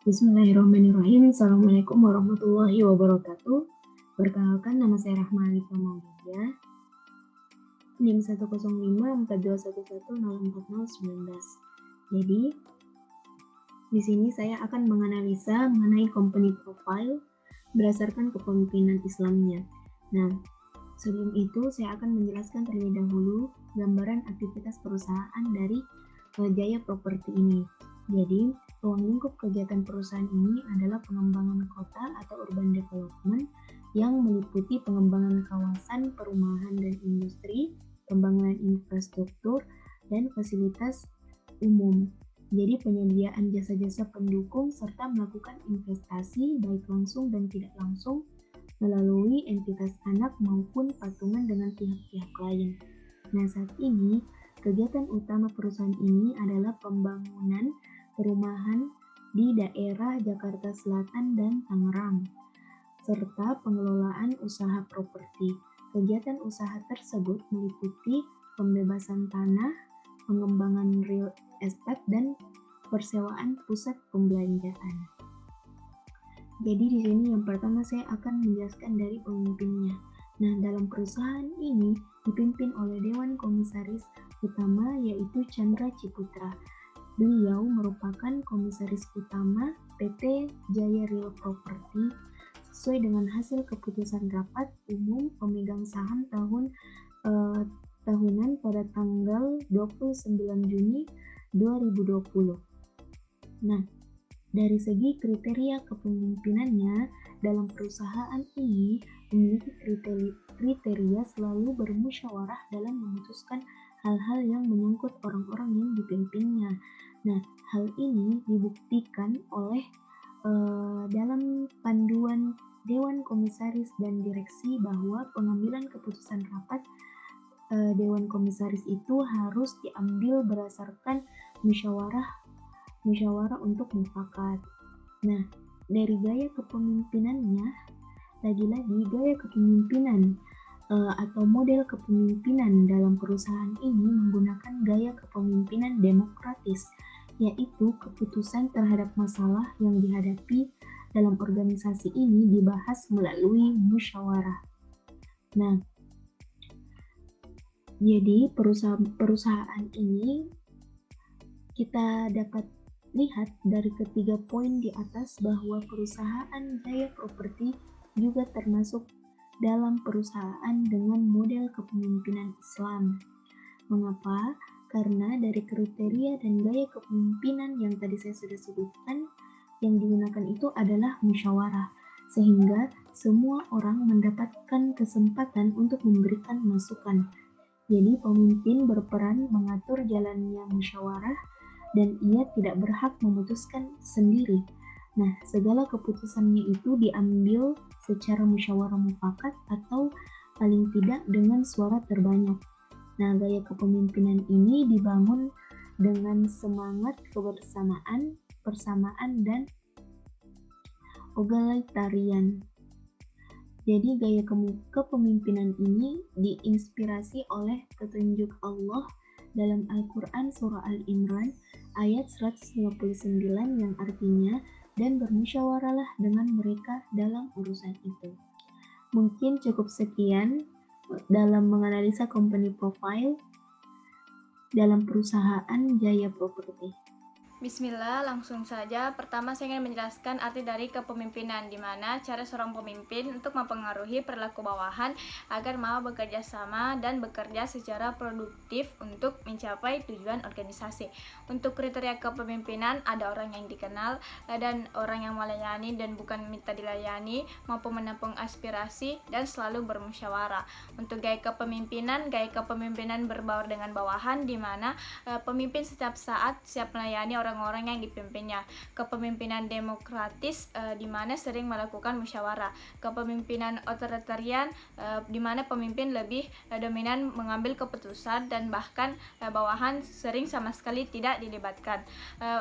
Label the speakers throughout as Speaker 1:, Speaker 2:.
Speaker 1: Bismillahirrahmanirrahim. Assalamualaikum warahmatullahi wabarakatuh. Perkenalkan, nama saya Rahma Alifah Maulidia, NIM 10542110419. Jadi, di sini saya akan menganalisa mengenai company profile berdasarkan kepemimpinan Islamnya. Nah, sebelum itu saya akan menjelaskan terlebih dahulu gambaran aktivitas perusahaan dari Jaya Properti ini. Jadi, ruang lingkup kegiatan perusahaan ini adalah pengembangan kota atau urban development yang meliputi pengembangan kawasan, perumahan dan industri, pembangunan infrastruktur, dan fasilitas umum. Jadi penyediaan jasa-jasa pendukung serta melakukan investasi baik langsung dan tidak langsung melalui entitas anak maupun patungan dengan pihak-pihak lain. Nah, saat ini kegiatan utama perusahaan ini adalah pembangunan perumahan di daerah Jakarta Selatan dan Tangerang, serta pengelolaan usaha properti. Kegiatan usaha tersebut meliputi pembebasan tanah, pengembangan real estate, dan persewaan pusat pembelanjaan. Jadi di sini yang pertama saya akan menjelaskan dari pemimpinnya. Nah, dalam perusahaan ini dipimpin oleh Dewan Komisaris Utama yaitu Chandra Ciputra. Beliau merupakan komisaris utama PT Jaya Real Property sesuai dengan hasil keputusan rapat umum pemegang saham tahunan pada tanggal 29 Juni 2020. Nah, dari segi kriteria kepemimpinannya dalam perusahaan ini memiliki kriteria selalu bermusyawarah dalam memutuskan hal-hal yang menyangkut orang-orang yang dipimpinnya. Nah, hal ini dibuktikan oleh dalam panduan Dewan Komisaris dan Direksi bahwa pengambilan keputusan rapat Dewan Komisaris itu harus diambil berdasarkan musyawarah untuk mufakat. Nah, dari gaya kepemimpinannya, lagi-lagi gaya kepemimpinan atau model kepemimpinan dalam perusahaan ini menggunakan gaya kepemimpinan demokratis, yaitu keputusan terhadap masalah yang dihadapi dalam organisasi ini dibahas melalui musyawarah. Nah, jadi perusahaan ini kita dapat lihat dari ketiga poin di atas bahwa perusahaan Jaya Properti juga termasuk dalam perusahaan dengan model kepemimpinan Islam. Mengapa? Karena dari kriteria dan gaya kepemimpinan yang tadi saya sudah sebutkan, yang digunakan itu adalah musyawarah, sehingga semua orang mendapatkan kesempatan untuk memberikan masukan. Jadi pemimpin berperan mengatur jalannya musyawarah dan ia tidak berhak memutuskan sendiri. Nah, segala keputusannya itu diambil secara musyawarah mufakat atau paling tidak dengan suara terbanyak. Nah, gaya kepemimpinan ini dibangun dengan semangat kebersamaan, persamaan, dan egalitarian. Jadi gaya kepemimpinan ini diinspirasi oleh petunjuk Allah dalam Al-Quran Surah Al-Imran ayat 159 yang artinya, dan bermusyawarahlah dengan mereka dalam urusan itu. Mungkin cukup sekian dalam menganalisa company profile dalam perusahaan Jaya Property.
Speaker 2: Bismillah, langsung saja. Pertama, saya ingin menjelaskan arti dari kepemimpinan, di mana cara seorang pemimpin untuk mempengaruhi perilaku bawahan agar mau bekerja sama dan bekerja secara produktif untuk mencapai tujuan organisasi. Untuk kriteria kepemimpinan, ada orang yang dikenal dan orang yang melayani dan bukan minta dilayani, mampu menampung aspirasi dan selalu bermusyawarah. Untuk gaya kepemimpinan berbaur dengan bawahan, di mana pemimpin setiap saat siap melayani orang-orang yang dipimpinnya. Kepemimpinan demokratis di mana sering melakukan musyawarah. Kepemimpinan otoritarian di mana pemimpin lebih dominan mengambil keputusan dan bahkan bawahan sering sama sekali tidak dilibatkan.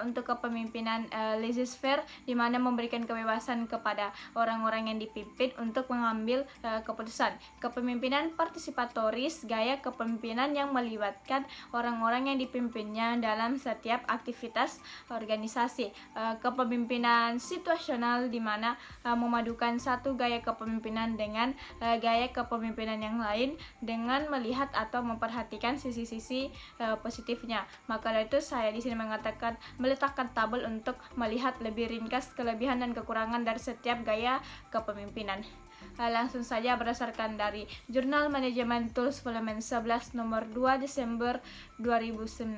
Speaker 2: Untuk kepemimpinan laissez-faire di mana memberikan kebebasan kepada orang-orang yang dipimpin untuk mengambil keputusan. Kepemimpinan partisipatoris, gaya kepemimpinan yang melibatkan orang-orang yang dipimpinnya dalam setiap aktivitas organisasi. Kepemimpinan situasional di mana memadukan satu gaya kepemimpinan dengan gaya kepemimpinan yang lain dengan melihat atau memperhatikan sisi-sisi positifnya. Maka dari itu saya di sini meletakkan tabel untuk melihat lebih ringkas kelebihan dan kekurangan dari setiap gaya kepemimpinan. Langsung saja berdasarkan dari Jurnal Manajemen Tools Volume 11 nomor 2 Desember 2019,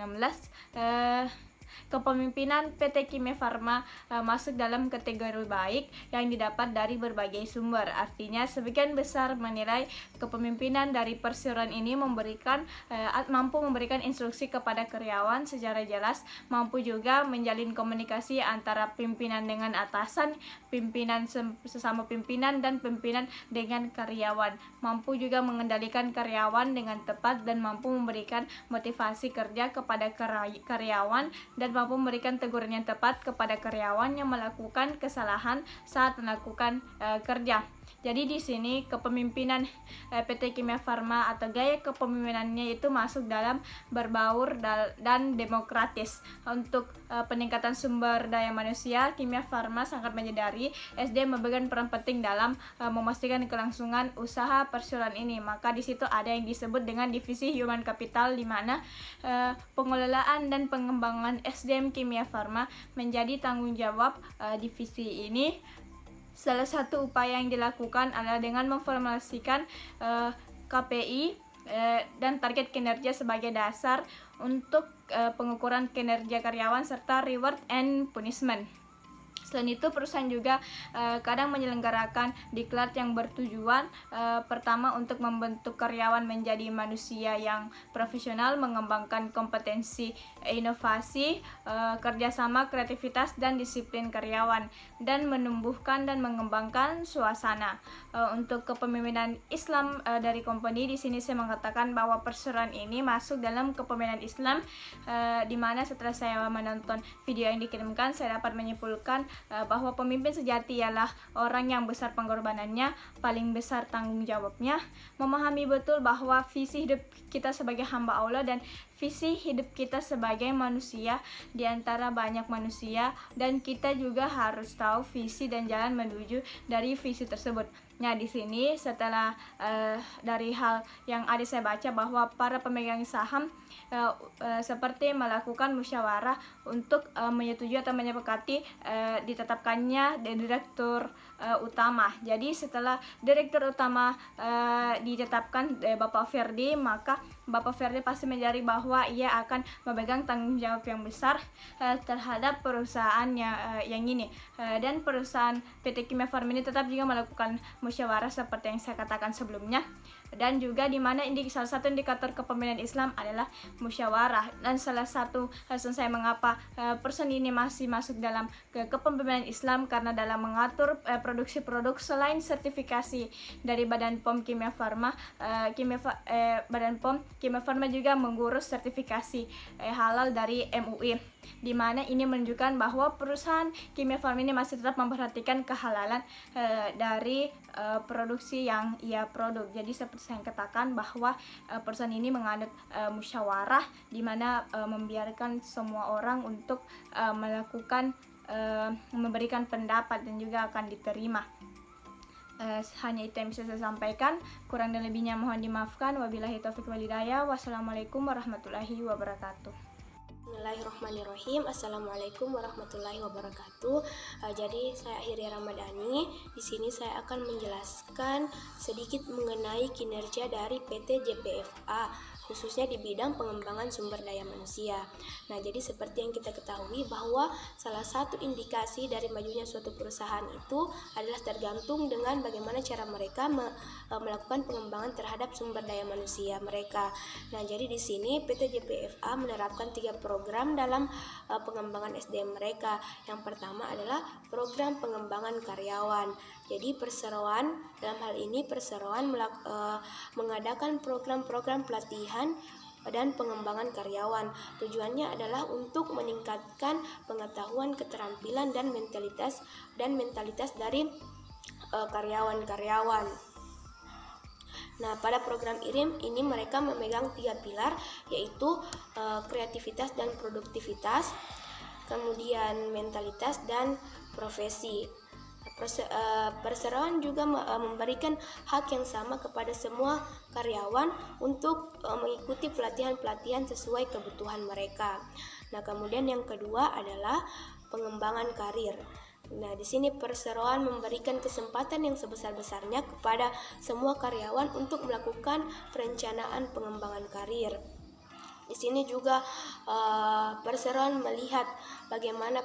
Speaker 2: kepemimpinan PT Kimia Farma masuk dalam kategori baik yang didapat dari berbagai sumber. Artinya sebagian besar menilai kepemimpinan dari perseroan ini mampu memberikan instruksi kepada karyawan secara jelas, mampu juga menjalin komunikasi antara pimpinan dengan atasan, pimpinan sesama pimpinan, dan pimpinan dengan karyawan, mampu juga mengendalikan karyawan dengan tepat dan mampu memberikan motivasi kerja kepada karyawan dan mampu memberikan teguran yang tepat kepada karyawan yang melakukan kesalahan saat melakukan kerja. Jadi di sini kepemimpinan PT Kimia Farma atau gaya kepemimpinannya itu masuk dalam berbaur dan demokratis. Untuk peningkatan sumber daya manusia, Kimia Farma sangat menyadari SDM memegang peran penting dalam memastikan kelangsungan usaha perseroan ini. Maka di situ ada yang disebut dengan divisi Human Capital, di mana pengelolaan dan pengembangan SDM Kimia Farma menjadi tanggung jawab divisi ini. Salah satu upaya yang dilakukan adalah dengan memformulasikan KPI dan target kinerja sebagai dasar untuk pengukuran kinerja karyawan serta reward and punishment. Selain itu, perusahaan juga kadang menyelenggarakan diklat yang bertujuan pertama untuk membentuk karyawan menjadi manusia yang profesional, mengembangkan kompetensi, inovasi, kerjasama, kreativitas, dan disiplin karyawan, dan menumbuhkan dan mengembangkan suasana. Untuk kepemimpinan Islam dari company, di sini saya mengatakan bahwa perseroan ini masuk dalam kepemimpinan Islam, di mana setelah saya menonton video yang dikirimkan, saya dapat menyimpulkan bahwa pemimpin sejati ialah orang yang besar pengorbanannya, paling besar tanggung jawabnya, memahami betul bahwa visi hidup kita sebagai hamba Allah dan visi hidup kita sebagai manusia di antara banyak manusia, dan kita juga harus tahu visi dan jalan menuju dari visi tersebut. Nah, di sini setelah dari hal yang ada saya baca bahwa para pemegang saham seperti melakukan musyawarah untuk menyetujui atau menyepakati ditetapkannya direktur utama. Jadi setelah direktur utama ditetapkan Bapak Ferdi, maka Bapak Ferdi pasti mencari bahwa ia akan memegang tanggung jawab yang besar terhadap perusahaan yang ini, dan perusahaan PT Kimia Farma ini tetap juga melakukan musyawarah seperti yang saya katakan sebelumnya, dan juga di mana salah satu indikator kepemimpinan Islam adalah musyawarah. Dan salah satu alasan saya mengapa perusahaan ini masih masuk dalam kepemimpinan Islam karena dalam mengatur produksi produk selain sertifikasi dari Badan POM Kimia Farma, Badan POM Kimia Farma juga mengurus sertifikasi halal dari MUI, di mana ini menunjukkan bahwa perusahaan Kimia Farma ini masih tetap memperhatikan kehalalan dari produksi yang ia produk. Jadi seperti saya katakan bahwa perusahaan ini menganut musyawarah, di mana membiarkan semua orang untuk melakukan memberikan pendapat dan juga akan diterima. Hanya itu yang bisa saya sampaikan, kurang dan lebihnya mohon dimaafkan. Wabillahi taufiq wal hidayah. Wassalamualaikum warahmatullahi wabarakatuh.
Speaker 3: Bismillahirrahmanirrahim. Assalamualaikum warahmatullahi wabarakatuh. Jadi saya Akhiri Ramadhani. Di sini saya akan menjelaskan sedikit mengenai kinerja dari PT JPFA, khususnya di bidang pengembangan sumber daya manusia. Nah, jadi seperti yang kita ketahui bahwa salah satu indikasi dari majunya suatu perusahaan itu adalah tergantung dengan bagaimana cara mereka melakukan pengembangan terhadap sumber daya manusia mereka. Nah, jadi di sini PT JPFA menerapkan 3 program dalam pengembangan SDM mereka. Yang pertama adalah program pengembangan karyawan. Jadi perseroan, dalam hal ini perseroan mengadakan program-program pelatihan dan pengembangan karyawan. Tujuannya adalah untuk meningkatkan pengetahuan, keterampilan dan mentalitas dari karyawan-karyawan. Nah, pada program IRIM ini mereka memegang 3 pilar, yaitu kreativitas dan produktivitas, kemudian mentalitas dan profesi. Perseroan juga memberikan hak yang sama kepada semua karyawan untuk mengikuti pelatihan-pelatihan sesuai kebutuhan mereka. Nah, kemudian yang kedua adalah pengembangan karir. Nah, di sini perseroan memberikan kesempatan yang sebesar-besarnya kepada semua karyawan untuk melakukan perencanaan pengembangan karir. Di sini juga perseroan melihat bagaimana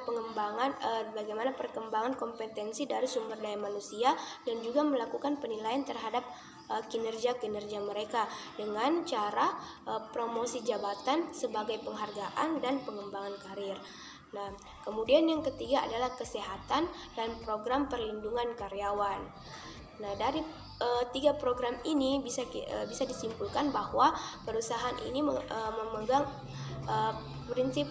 Speaker 3: perkembangan kompetensi dari sumber daya manusia dan juga melakukan penilaian terhadap kinerja-kinerja mereka dengan cara promosi jabatan sebagai penghargaan dan pengembangan karir. Nah, kemudian yang ketiga adalah kesehatan dan program perlindungan karyawan. Nah, dari tiga program ini bisa disimpulkan bahwa perusahaan ini memegang prinsip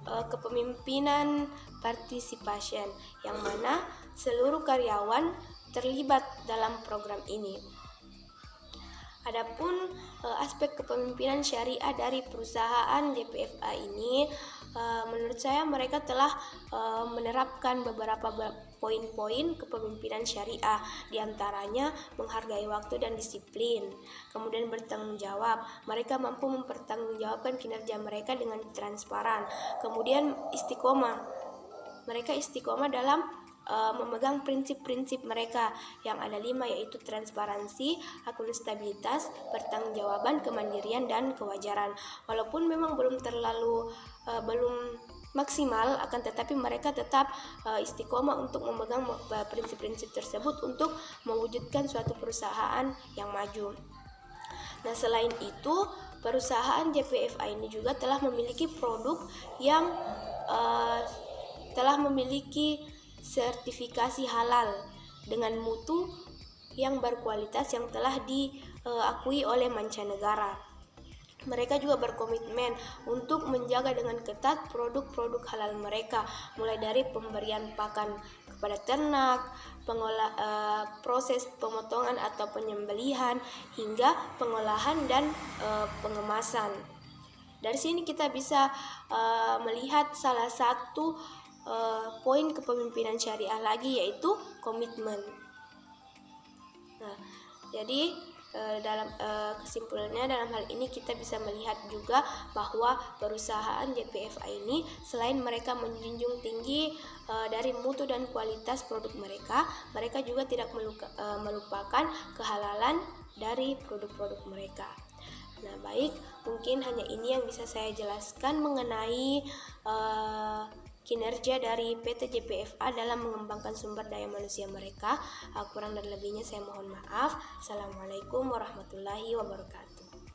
Speaker 3: kepemimpinan participation, yang mana seluruh karyawan terlibat dalam program ini. Adapun aspek kepemimpinan syariah dari perusahaan JPFA ini, menurut saya mereka telah menerapkan beberapa poin-poin kepemimpinan syariah, diantaranya menghargai waktu dan disiplin, kemudian bertanggung jawab. Mereka mampu mempertanggungjawabkan kinerja mereka dengan transparan. Kemudian istiqomah. Mereka istiqomah dalam memegang prinsip-prinsip mereka yang ada 5, yaitu transparansi, akuntabilitas, pertanggungjawaban, kemandirian, dan kewajaran. Walaupun memang belum maksimal, akan tetapi mereka tetap istiqomah untuk memegang prinsip-prinsip tersebut untuk mewujudkan suatu perusahaan yang maju. Nah, selain itu, perusahaan JPFA ini juga telah memiliki produk yang telah memiliki sertifikasi halal dengan mutu yang berkualitas yang telah diakui oleh mancanegara. Mereka juga berkomitmen untuk menjaga dengan ketat produk-produk halal mereka, mulai dari pemberian pakan kepada ternak, proses pemotongan atau penyembelihan, hingga pengolahan dan pengemasan. Dari sini kita bisa melihat salah satu poin kepemimpinan syariah lagi, yaitu komitmen. Nah, jadi dalam kesimpulannya, dalam hal ini kita bisa melihat juga bahwa perusahaan JPFA ini selain mereka menjunjung tinggi dari mutu dan kualitas produk mereka, mereka juga tidak melupakan kehalalan dari produk-produk mereka. Nah, baik, mungkin hanya ini yang bisa saya jelaskan mengenai kinerja dari PT JPFA dalam mengembangkan sumber daya manusia mereka. Kurang dan lebihnya saya mohon maaf. Assalamualaikum warahmatullahi wabarakatuh.